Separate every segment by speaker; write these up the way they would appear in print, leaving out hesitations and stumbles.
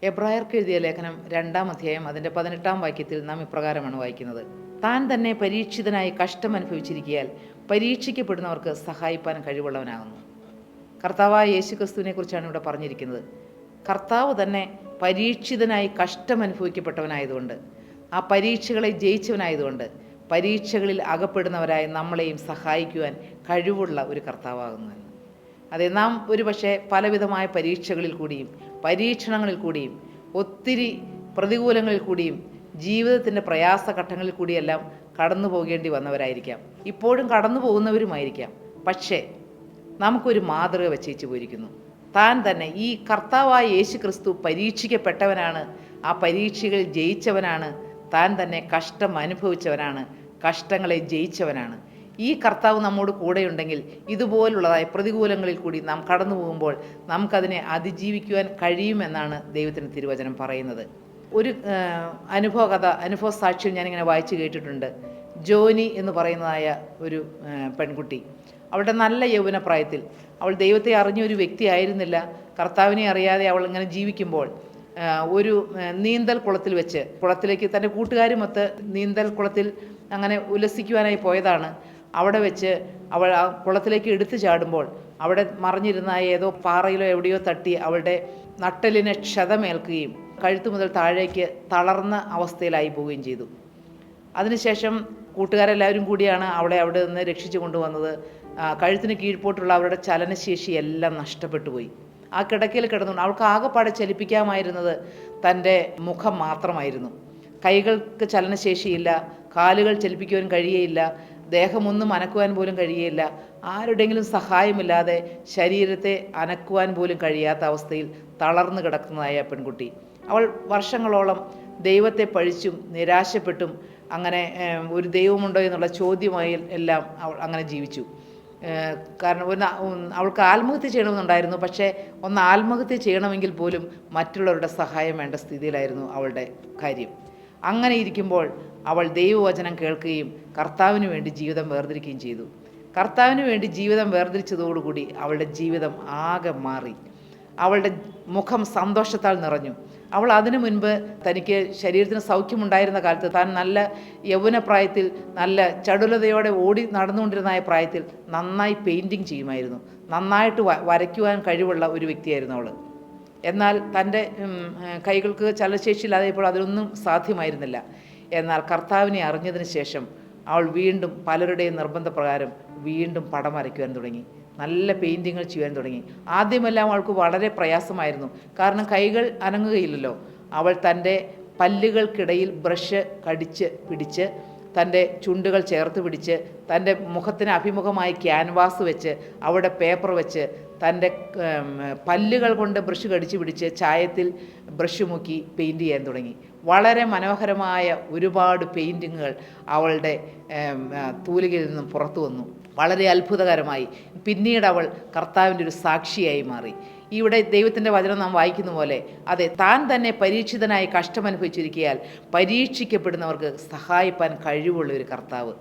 Speaker 1: എബ്രായർക്ക് എഴുതിയ ലേഖനം 2-ാം അധ്യായം അതിൻ്റെ 18-ാം വാക്യത്തിൽ നാം ഇപ്രകാരമാണ് വായിക്കുന്നത്: താൻ തന്നെ പരീക്ഷിതനായി കഷ്ടം അനുഭവിച്ചിരിക്കയാൽ പരീക്ഷിക്കപ്പെടുന്നവർക്ക് സഹായിപ്പാൻ കഴിവുള്ളവനാകുന്നു. കർത്താവായ യേശുക്രിസ്തുവിനെ കുറിച്ചാണ് ഇവിടെ പറഞ്ഞിരിക്കുന്നത്. കർത്താവ് തന്നെ പരീക്ഷിതനായി കഷ്ടം അനുഭവിക്കപ്പെട്ടവനായതുകൊണ്ട്, ആ പരീക്ഷകളെ ജയിച്ചവനായതുകൊണ്ട്, പരീക്ഷകളിൽ അകപ്പെടുന്നവരായ നമ്മളെയും സഹായിക്കുവാൻ കഴിവുള്ള ഒരു കർത്താവാകുന്നു. അതെ, നാം ഒരുപക്ഷെ പലവിധമായ പരീക്ഷകളിൽ കൂടിയും പരീക്ഷണങ്ങളിൽ കൂടിയും ഒത്തിരി പ്രതികൂലങ്ങളിൽ കൂടിയും ജീവിതത്തിൻ്റെ പ്രയാസഘട്ടങ്ങളിൽ കൂടിയെല്ലാം കടന്നു പോകേണ്ടി വന്നവരായിരിക്കാം, ഇപ്പോഴും കടന്നു പോകുന്നവരുമായിരിക്കാം. പക്ഷേ നമുക്കൊരു മാതൃക വെച്ചേച്ചു പോയിരിക്കുന്നു. താൻ തന്നെ, ഈ കർത്താവായ യേശു ക്രിസ്തു പരീക്ഷിക്കപ്പെട്ടവനാണ്, ആ പരീക്ഷകളിൽ ജയിച്ചവനാണ്, താൻ തന്നെ കഷ്ടം അനുഭവിച്ചവനാണ്, കഷ്ടങ്ങളെ ജയിച്ചവനാണ്. ഈ കർത്താവ് നമ്മോട് കൂടെയുണ്ടെങ്കിൽ ഇതുപോലുള്ളതായ പ്രതികൂലങ്ങളിൽ കൂടി നാം കടന്നു പോകുമ്പോൾ നമുക്കതിനെ അതിജീവിക്കുവാൻ കഴിയുമെന്നാണ് ദൈവത്തിൻ്റെ തിരുവചനം പറയുന്നത്. ഒരു അനുഭവ സാക്ഷ്യം ഞാനിങ്ങനെ വായിച്ചു കേട്ടിട്ടുണ്ട്. ജോനി എന്ന് പറയുന്നതായ ഒരു പെൺകുട്ടി, അവളുടെ നല്ല യൗവനപ്രായത്തിൽ അവൾ ദൈവത്തെ അറിഞ്ഞൊരു വ്യക്തിയായിരുന്നില്ല. കർത്താവിനെ അറിയാതെ അവൾ ഇങ്ങനെ ജീവിക്കുമ്പോൾ ഒരു നീന്തൽ കുളത്തിൽ വെച്ച്, കുളത്തിലേക്ക് തൻ്റെ കൂട്ടുകാരുമൊത്ത് നീന്തൽ കുളത്തിൽ അങ്ങനെ ഉല്ലസിക്കുവാനായി പോയതാണ്. അവിടെ വെച്ച് അവൾ ആ കുളത്തിലേക്ക് എടുത്തു ചാടുമ്പോൾ അവിടെ മറിഞ്ഞിരുന്ന ഏതോ പാറയിലോ എവിടെയോ തട്ടി അവളുടെ നട്ടലിന് ക്ഷതമേൽക്കുകയും കഴുത്തു മുതൽ താഴേക്ക് തളർന്ന അവസ്ഥയിലായി പോവുകയും ചെയ്തു. അതിനുശേഷം കൂട്ടുകാരെല്ലാവരും കൂടിയാണ് അവളെ അവിടെ നിന്ന് രക്ഷിച്ചു കൊണ്ടുവന്നത്. കഴുത്തിന് കീഴ്പോട്ടുള്ള അവരുടെ ചലനശേഷി എല്ലാം നഷ്ടപ്പെട്ടു പോയി. ആ കിടക്കയിൽ കിടന്നുകൊണ്ട് അവൾക്ക് ആകെപ്പാടെ ചലിപ്പിക്കാമായിരുന്നത് തൻ്റെ മുഖം മാത്രമായിരുന്നു. കൈകൾക്ക് ചലനശേഷിയില്ല, കാലുകൾ ചലിപ്പിക്കുവാൻ കഴിയുകയില്ല, ദേഹമൊന്നും അനക്കുവാൻ പോലും കഴിയുകയില്ല. ആരുടെങ്കിലും സഹായമില്ലാതെ ശരീരത്തെ അനക്കുവാൻ പോലും കഴിയാത്ത അവസ്ഥയിൽ തളർന്നു കിടക്കുന്നതായ പെൺകുട്ടി, അവൾ വർഷങ്ങളോളം ദൈവത്തെ പഴിച്ചും നിരാശപ്പെട്ടും അങ്ങനെ ഒരു ദൈവമുണ്ടോ എന്നുള്ള ചോദ്യമായി എല്ലാം അവൾ അങ്ങനെ ജീവിച്ചു. കാരണം അവൾക്ക് ആത്മഹത്യ ചെയ്യണമെന്നുണ്ടായിരുന്നു. പക്ഷേ ഒന്ന് ആത്മഹത്യ ചെയ്യണമെങ്കിൽ പോലും മറ്റുള്ളവരുടെ സഹായം വേണ്ട സ്ഥിതിയിലായിരുന്നു അവളുടെ കാര്യം. അങ്ങനെ ഇരിക്കുമ്പോൾ അവൾ ദൈവവചനം കേൾക്കുകയും കർത്താവിന് വേണ്ടി ജീവിതം വേർതിരിക്കുകയും ചെയ്തു. കർത്താവിന് വേണ്ടി ജീവിതം വേർതിരിച്ചതോടുകൂടി അവളുടെ ജീവിതം ആകെ മാറി. അവളുടെ മുഖം സന്തോഷത്താൽ നിറഞ്ഞു. അവൾ അതിനു മുൻപ് തനിക്ക് ശരീരത്തിന് സൗഖ്യമുണ്ടായിരുന്ന കാലത്ത്, താൻ നല്ല യൗവനപ്രായത്തിൽ നല്ല ചടുലതയോടെ ഓടി നടന്നുകൊണ്ടിരുന്ന പ്രായത്തിൽ നന്നായി പെയിൻറ്റിങ് ചെയ്യുമായിരുന്നു. നന്നായിട്ട് വരയ്ക്കുവാൻ കഴിവുള്ള ഒരു വ്യക്തിയായിരുന്നു അവൾ. എന്നാൽ തൻ്റെ കൈകൾക്ക് ചലനശേഷിയില്ലാതെയപ്പോൾ അതിനൊന്നും സാധ്യമായിരുന്നില്ല. എന്നാൽ കർത്താവിനെ അറിഞ്ഞതിന് ശേഷം അവൾ വീണ്ടും പലരുടെയും നിർബന്ധപ്രകാരം വീണ്ടും പടം വരയ്ക്കുവാൻ തുടങ്ങി, നല്ല പെയിൻറ്റിങ്ങൾ ചെയ്യാൻ തുടങ്ങി. ആദ്യമെല്ലാം അവൾക്ക് വളരെ പ്രയാസമായിരുന്നു, കാരണം കൈകൾ അനങ്ങുകയില്ലല്ലോ. അവൾ തൻ്റെ പല്ലുകൾക്കിടയിൽ ബ്രഷ് കടിച്ച് പിടിച്ച്, തൻ്റെ ചുണ്ടുകൾ ചേർത്ത് പിടിച്ച്, തൻ്റെ മുഖത്തിന് അഭിമുഖമായി ക്യാൻവാസ് വെച്ച്, അവിടെ പേപ്പർ വെച്ച്, തൻ്റെ പല്ലുകൾ കൊണ്ട് ബ്രഷ് കടിച്ച് പിടിച്ച് ചായത്തിൽ ബ്രഷ് മുക്കി പെയിൻറ്റ് ചെയ്യാൻ തുടങ്ങി. വളരെ മനോഹരമായ ഒരുപാട് പെയിൻറ്റിങ്ങുകൾ അവളുടെ തൂലികയിൽ നിന്നും പുറത്തു വന്നു. വളരെ അത്ഭുതകരമായി പിന്നീട് അവൾ കർത്താവിൻ്റെ ഒരു സാക്ഷിയായി മാറി. ഇവിടെ ദൈവത്തിൻ്റെ വചനം നാം വായിക്കുന്ന പോലെ, അതെ, താൻ തന്നെ പരീക്ഷിതനായി കഷ്ടമനുഭവിച്ചിരിക്കയാൽ പരീക്ഷിക്കപ്പെടുന്നവർക്ക് സഹായിപ്പാൻ കഴിവുള്ള ഒരു കർത്താവ്.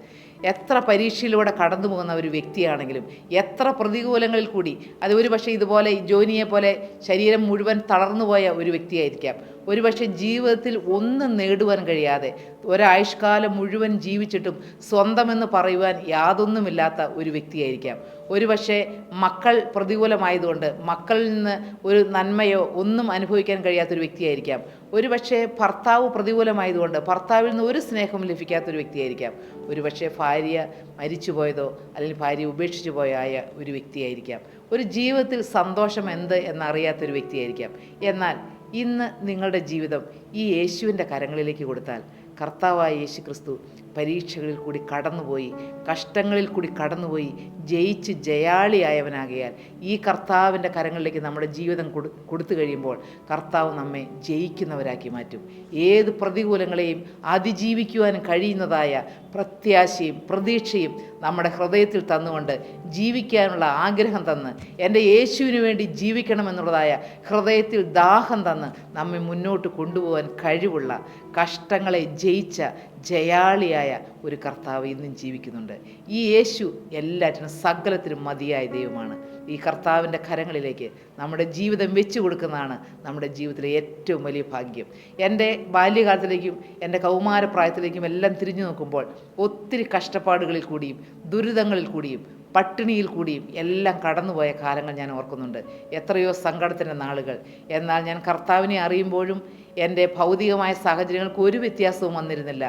Speaker 1: എത്ര പരീക്ഷയിലൂടെ കടന്നു പോകുന്ന ഒരു വ്യക്തിയാണെങ്കിലും, എത്ര പ്രതികൂലങ്ങളിൽ കൂടി, അത് ഒരു പക്ഷേ ഇതുപോലെ ജോനിയെ പോലെ ശരീരം മുഴുവൻ തളർന്നുപോയ ഒരു വ്യക്തിയായിരിക്കാം. ഒരുപക്ഷെ ജീവിതത്തിൽ ഒന്നും നേടുവാൻ കഴിയാതെ ഒരായുഷ്കാലം മുഴുവൻ ജീവിച്ചിട്ടും സ്വന്തമെന്ന് പറയുവാൻ യാതൊന്നുമില്ലാത്ത ഒരു വ്യക്തിയായിരിക്കാം. ഒരുപക്ഷെ മക്കൾ പ്രതികൂലമായതുകൊണ്ട് മക്കളിൽ നിന്ന് ഒരു നന്മയോ ഒന്നും അനുഭവിക്കാൻ കഴിയാത്തൊരു വ്യക്തിയായിരിക്കാം. ഒരുപക്ഷെ ഭർത്താവ് പ്രതികൂലമായതുകൊണ്ട് ഭർത്താവിൽ നിന്ന് ഒരു സ്നേഹം ലഭിക്കാത്തൊരു വ്യക്തിയായിരിക്കാം. ഒരുപക്ഷെ ഭാര്യ മരിച്ചു പോയതോ അല്ലെങ്കിൽ ഭാര്യ ഉപേക്ഷിച്ചു പോയായ ഒരു വ്യക്തിയായിരിക്കാം. ഒരു ജീവിതത്തിൽ സന്തോഷം എന്ത് എന്നറിയാത്തൊരു വ്യക്തിയായിരിക്കാം. എന്നാൽ ഇന്ന് നിങ്ങളുടെ ജീവിതം ഈ യേശുവിൻ്റെ കരങ്ങളിലേക്ക് കൊടുത്താൽ, കർത്താവായ യേശു ക്രിസ്തു പരീക്ഷകളിൽ കൂടി കടന്നുപോയി, കഷ്ടങ്ങളിൽ കൂടി കടന്നുപോയി ജയിച്ച് ജയാളിയായവനാകയാൽ ഈ കർത്താവിൻ്റെ കരങ്ങളിലേക്ക് നമ്മുടെ ജീവിതം കൊടുത്തു കഴിയുമ്പോൾ കർത്താവ് നമ്മെ ജയിക്കുന്നവരാക്കി മാറ്റും. ഏത് പ്രതികൂലങ്ങളെയും അതിജീവിക്കുവാൻ കഴിയുന്നതായ പ്രത്യാശയും പ്രതീക്ഷയും നമ്മുടെ ഹൃദയത്തിൽ തന്നുകൊണ്ട് ജീവിക്കാനുള്ള ആഗ്രഹം തന്ന്, എൻ്റെ യേശുവിന് വേണ്ടി ജീവിക്കണമെന്നുള്ളതായ ഹൃദയത്തിൽ ദാഹം തന്ന് നമ്മെ മുന്നോട്ട് കൊണ്ടുപോകാൻ കഴിവുള്ള കഷ്ടങ്ങളെ ജയിച്ച ജയാളിയായ ഒരു കർത്താവ് ഇന്നും ജീവിക്കുന്നുണ്ട്. ഈ യേശു എല്ലാറ്റിനും സകലത്തിനും മതിയായ ദൈവമാണ്. ഈ കർത്താവിൻ്റെ കരങ്ങളിലേക്ക് നമ്മുടെ ജീവിതം വെച്ചു കൊടുക്കുന്നതാണ് നമ്മുടെ ജീവിതത്തിലെ ഏറ്റവും വലിയ ഭാഗ്യം. എൻ്റെ ബാല്യകാലത്തിലേക്കും എൻ്റെ കൗമാരപ്രായത്തിലേക്കും എല്ലാം തിരിഞ്ഞു നോക്കുമ്പോൾ ഒത്തിരി കഷ്ടപ്പാടുകളിൽ കൂടിയും ദുരിതങ്ങളിൽ കൂടിയും പട്ടിണിയിൽ കൂടിയും എല്ലാം കടന്നുപോയ കാലങ്ങൾ ഞാൻ ഓർക്കുന്നുണ്ട്. എത്രയോ സങ്കടത്തിൻ്റെ നാളുകൾ. എന്നാൽ ഞാൻ കർത്താവിനെ അറിയുമ്പോഴും എൻ്റെ ഭൗതികമായ സാഹചര്യങ്ങൾക്ക് ഒരു വ്യത്യാസവും വന്നിരുന്നില്ല.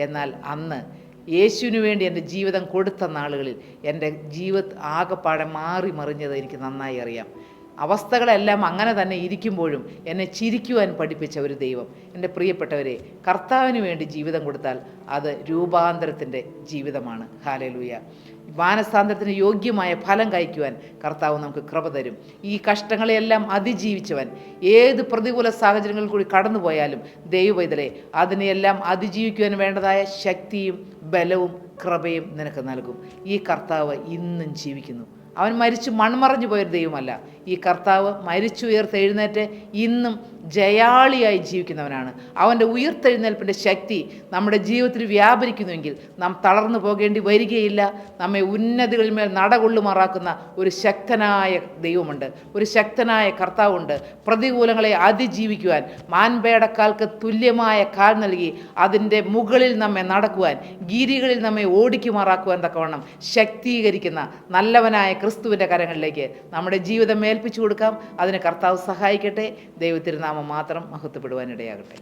Speaker 1: എന്നാൽ അന്ന് യേശുവിന് വേണ്ടി എൻ്റെ ജീവിതം കൊടുത്ത നാളുകളിൽ എൻ്റെ ആകെപ്പാടെ മാറി മറിഞ്ഞത് എനിക്ക് നന്നായി അറിയാം. അവസ്ഥകളെല്ലാം അങ്ങനെ തന്നെ ഇരിക്കുമ്പോഴും എന്നെ ചിരിക്കുവാൻ പഠിപ്പിച്ച ഒരു ദൈവം. എൻ്റെ പ്രിയപ്പെട്ടവരെ, കർത്താവിന് വേണ്ടി ജീവിതം കൊടുത്താൽ അത് രൂപാന്തരത്തിൻ്റെ ജീവിതമാണ്. ഹല്ലേലൂയ. മാനസാന്തരത്തിന് യോഗ്യമായ ഫലം കായ്ക്കുവാൻ കർത്താവ് നമുക്ക് കൃപ തരും. ഈ കഷ്ടങ്ങളെയെല്ലാം അതിജീവിച്ചവൻ ഏത് പ്രതികൂല സാഹചര്യങ്ങളിൽ കൂടി കടന്നുപോയാലും ദൈവവൈതലേ അതിനെയെല്ലാം അതിജീവിക്കുവാൻ വേണ്ടതായ ശക്തിയും ബലവും കൃപയും നിനക്ക് നൽകും. ഈ കർത്താവ് ഇന്നും ജീവിക്കുന്നു. അവൻ മരിച്ചു മൺമറഞ്ഞു പോയൊരു ദൈവമല്ല. ഈ കർത്താവ് മരിച്ചുയർത്തെഴുന്നേറ്റ് ഇന്നും ജയാളിയായി ജീവിക്കുന്നവനാണ്. അവൻ്റെ ഉയർത്തെഴുന്നേൽപ്പിൻ്റെ ശക്തി നമ്മുടെ ജീവിതത്തിൽ വ്യാപരിക്കുന്നുവെങ്കിൽ നാം തളർന്നു പോകേണ്ടി വരികയില്ല. നമ്മെ ഉന്നതികളിൽ മേൽ നടകൊള്ളുമാറാക്കുന്ന ഒരു ശക്തനായ ദൈവമുണ്ട്, ഒരു ശക്തനായ കർത്താവുണ്ട്. പ്രതികൂലങ്ങളെ അതിജീവിക്കുവാൻ മാൻപേടക്കാൽക്ക് തുല്യമായ കാൽ നൽകി അതിൻ്റെ മുകളിൽ നമ്മെ നടക്കുവാൻ, ഗിരികളിൽ നമ്മെ ഓടിക്കുമാറാക്കുവാൻ തക്കവണ്ണം ശക്തീകരിക്കുന്ന നല്ലവനായ ക്രിസ്തുവിൻ്റെ കരങ്ങളിലേക്ക് നമ്മുടെ ജീവിതം ഏൽപ്പിച്ചു കൊടുക്കാം. അതിന് കർത്താവ് സഹായിക്കട്ടെ. ദൈവത്തിരുനാമം മാത്രം മഹത്വപ്പെടുവാനിടയാകട്ടെ.